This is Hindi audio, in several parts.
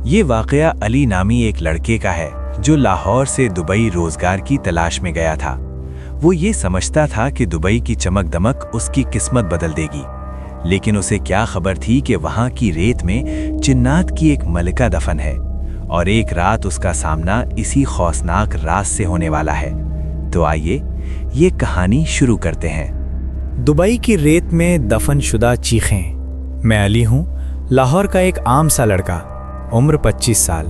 ये वाकया अली नामी एक लड़के का है जो लाहौर से दुबई रोजगार की तलाश में गया था। वो ये समझता था कि दुबई की चमक दमक उसकी किस्मत बदल देगी, लेकिन उसे क्या खबर थी कि वहां की रेत में जिन्नात की एक मलिका दफन है और एक रात उसका सामना इसी खौफनाक राज से होने वाला है। तो आइए ये कहानी शुरू करते हैं। दुबई की रेत में दफनशुदा चीखें। मैं अली हूँ, लाहौर का एक आम सा लड़का, उम्र 25 साल।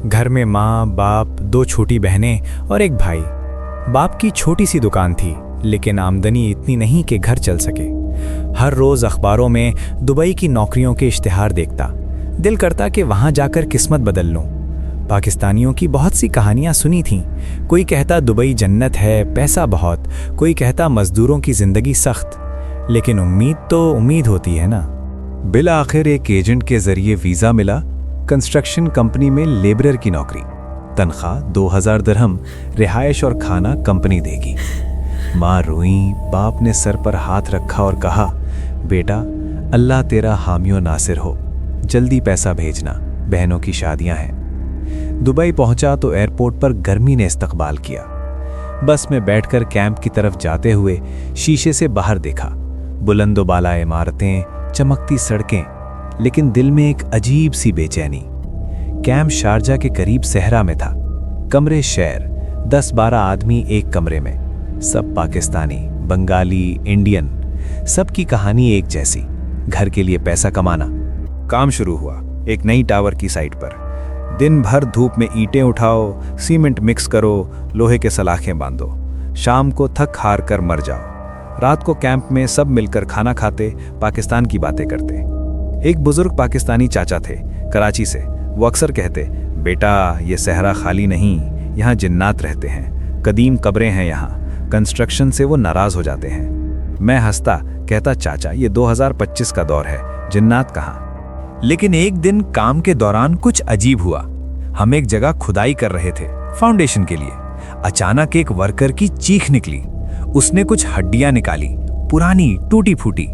घर में माँ, बाप, 2 छोटी बहनें और एक भाई। बाप की छोटी सी दुकान थी, लेकिन आमदनी इतनी नहीं कि घर चल सके। हर रोज़ अखबारों में दुबई की नौकरियों के इश्तिहार देखता। दिल करता कि वहाँ जाकर किस्मत बदल लूँ। पाकिस्तानियों की बहुत सी कहानियाँ सुनी थीं। कोई कहता दुबई जन्नत है, पैसा बहुत, कोई कहता मजदूरों की ज़िंदगी सख्त। लेकिन उम्मीद तो उम्मीद होती है ना। बिल आखिर एक एजेंट के जरिए वीज़ा मिला। कंस्ट्रक्शन कंपनी में लेबरर की नौकरी, तनख्वाह 2000 दिरहम, रिहाइश और खाना कंपनी देगी। माँ रोई, बाप ने सर पर हाथ रखा और कहा, बेटा अल्लाह तेरा हामियो नासिर हो, जल्दी पैसा भेजना, बहनों की शादियां हैं। दुबई पहुंचा तो एयरपोर्ट पर गर्मी ने इस्तकबाल किया। बस में बैठकर कैंप की तरफ जाते हुए शीशे से बाहर देखा, बुलंदोबाला इमारतें, चमकती सड़कें, लेकिन दिल में एक अजीब सी बेचैनी। कैंप शारजा के करीब सहरा में था। कमरे शेयर, 10-12 आदमी एक कमरे में, सब पाकिस्तानी, बंगाली, इंडियन, सबकी कहानी एक जैसी, घर के लिए पैसा कमाना। काम शुरू हुआ एक नई टावर की साइट पर। दिन भर धूप में ईंटें उठाओ, सीमेंट मिक्स करो, लोहे के सलाखें बांधो, शाम को थक हार कर मर जाओ। रात को कैंप में सब मिलकर खाना खाते, पाकिस्तान की बातें करते। एक बुजुर्ग पाकिस्तानी चाचा थे कराची से। वो अक्सर कहते, बेटा ये सहरा खाली नहीं, यहाँ जिन्नात रहते हैं, कदीम कब्रें हैं यहाँ। कंस्ट्रक्शन से वो नाराज हो जाते हैं। मैं हंसता, कहता चाचा ये 2025 का दौर है, जिन्नात कहाँ। लेकिन एक दिन काम के दौरान कुछ अजीब हुआ। हम एक जगह खुदाई कर रहे थे फाउंडेशन के लिए। अचानक एक वर्कर की चीख निकली। उसने कुछ हड्डियां निकाली, पुरानी टूटी फूटी।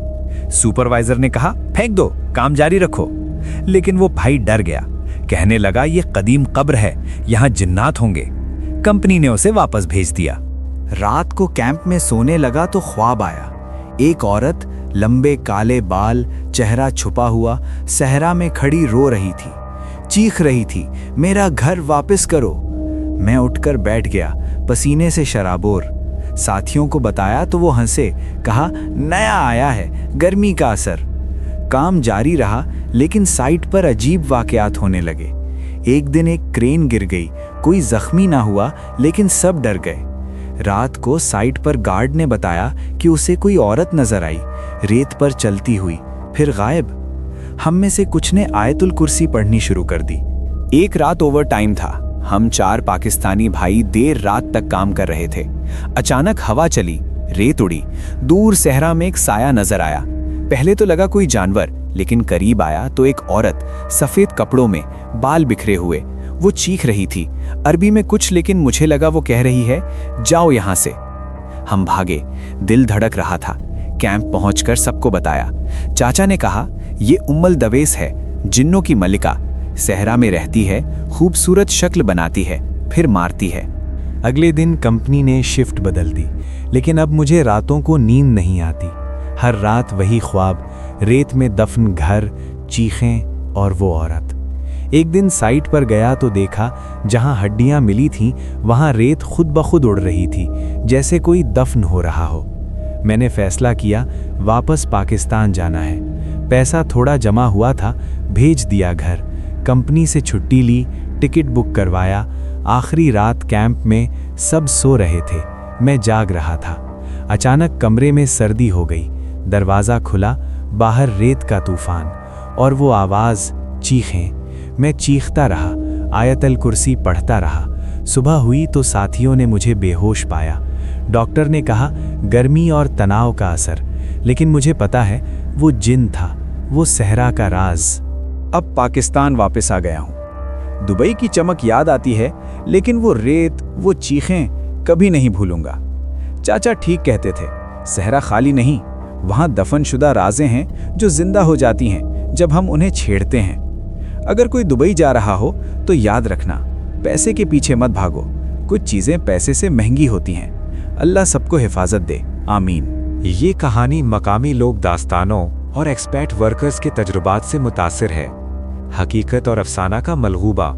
सुपरवाइजर ने कहा, फेंक दो, काम जारी रखो। लेकिन वो भाई डर गया, कहने लगा ये कदीम कब्र है, यहाँ जिन्नात होंगे। कंपनी ने उसे वापस भेज दिया। रात को कैंप में सोने लगा तो ख्वाब आया। एक औरत, लंबे काले बाल, चेहरा छुपा हुआ, सहरा में खड़ी रो रही थी, चीख रही थी, मेरा घर वापस करो। मैं उठकर बैठ गया, पसीने से शराबोर। साथियों को बताया तो वो हंसे, कहा नया आया है, गर्मी का असर। काम जारी रहा, लेकिन साइट पर अजीब वाकयात होने लगे। एक दिन एक क्रेन गिर गई, कोई जख्मी ना हुआ, लेकिन सब डर गए। रात को साइट पर गार्ड ने बताया कि उसे कोई औरत नजर आई, रेत पर चलती हुई, फिर गायब। हम में से कुछ ने आयतुल कुर्सी पढ़नी शुरू कर दी। एक रात ओवर टाइम था। हम 4 पाकिस्तानी भाई देर रात तक काम कर रहे थे। अचानक हवा चली, रेत उड़ी, दूर सहरा में एक साया नजर आया। पहले तो लगा कोई जानवर, लेकिन करीब आया तो एक औरत सफेद कपड़ों में, बाल बिखरे हुए। वो चीख रही थी अरबी में कुछ, लेकिन मुझे लगा वो कह रही है जाओ यहां से। हम भागे, दिल धड़क रहा था। कैंप पहुंचकर सबको बताया। चाचा ने कहा ये उम्मुल दवेस है, जिन्नों की मलिका, सहरा में रहती है, खूबसूरत शक्ल बनाती है, फिर मारती है। अगले दिन कंपनी ने शिफ्ट बदल दी, लेकिन अब मुझे रातों को नींद नहीं आती। हर रात वही ख्वाब, रेत में दफन घर, चीखें और वो औरत। एक दिन साइट पर गया तो देखा जहां हड्डियां मिली थीं, वहां रेत खुद ब खुद उड़ रही थी, जैसे कोई दफन हो रहा हो। मैंने फैसला किया वापस पाकिस्तान जाना है। पैसा थोड़ा जमा हुआ था, भेज दिया घर। कंपनी से छुट्टी ली, टिकट बुक करवाया। आखिरी रात कैंप में सब सो रहे थे, मैं जाग रहा था। अचानक कमरे में सर्दी हो गई। दरवाज़ा खुला, बाहर रेत का तूफान और वो आवाज़, चीखें। मैं चीखता रहा, आयतल कुर्सी पढ़ता रहा। सुबह हुई तो साथियों ने मुझे बेहोश पाया। डॉक्टर ने कहा गर्मी और तनाव का असर, लेकिन मुझे पता है वो जिन था, वो सहरा का राज। अब पाकिस्तान वापस आ गया हूँ। दुबई की चमक याद आती है, लेकिन वो रेत, वो चीखें कभी नहीं भूलूंगा। चाचा ठीक कहते थे, सहरा खाली नहीं, वहाँ दफनशुदा राज़ें हैं जो जिंदा हो जाती हैं जब हम उन्हें छेड़ते हैं। अगर कोई दुबई जा रहा हो तो याद रखना, पैसे के पीछे मत भागो, कुछ चीज़ें पैसे से महंगी होती हैं। अल्लाह सबको हिफाजत दे, आमीन। ये कहानी मकामी लोक दास्तानों और एक्सपैट वर्कर्स के तजुर्बात से मुतासिर है। हकीकत और अफसाना का मलगूबा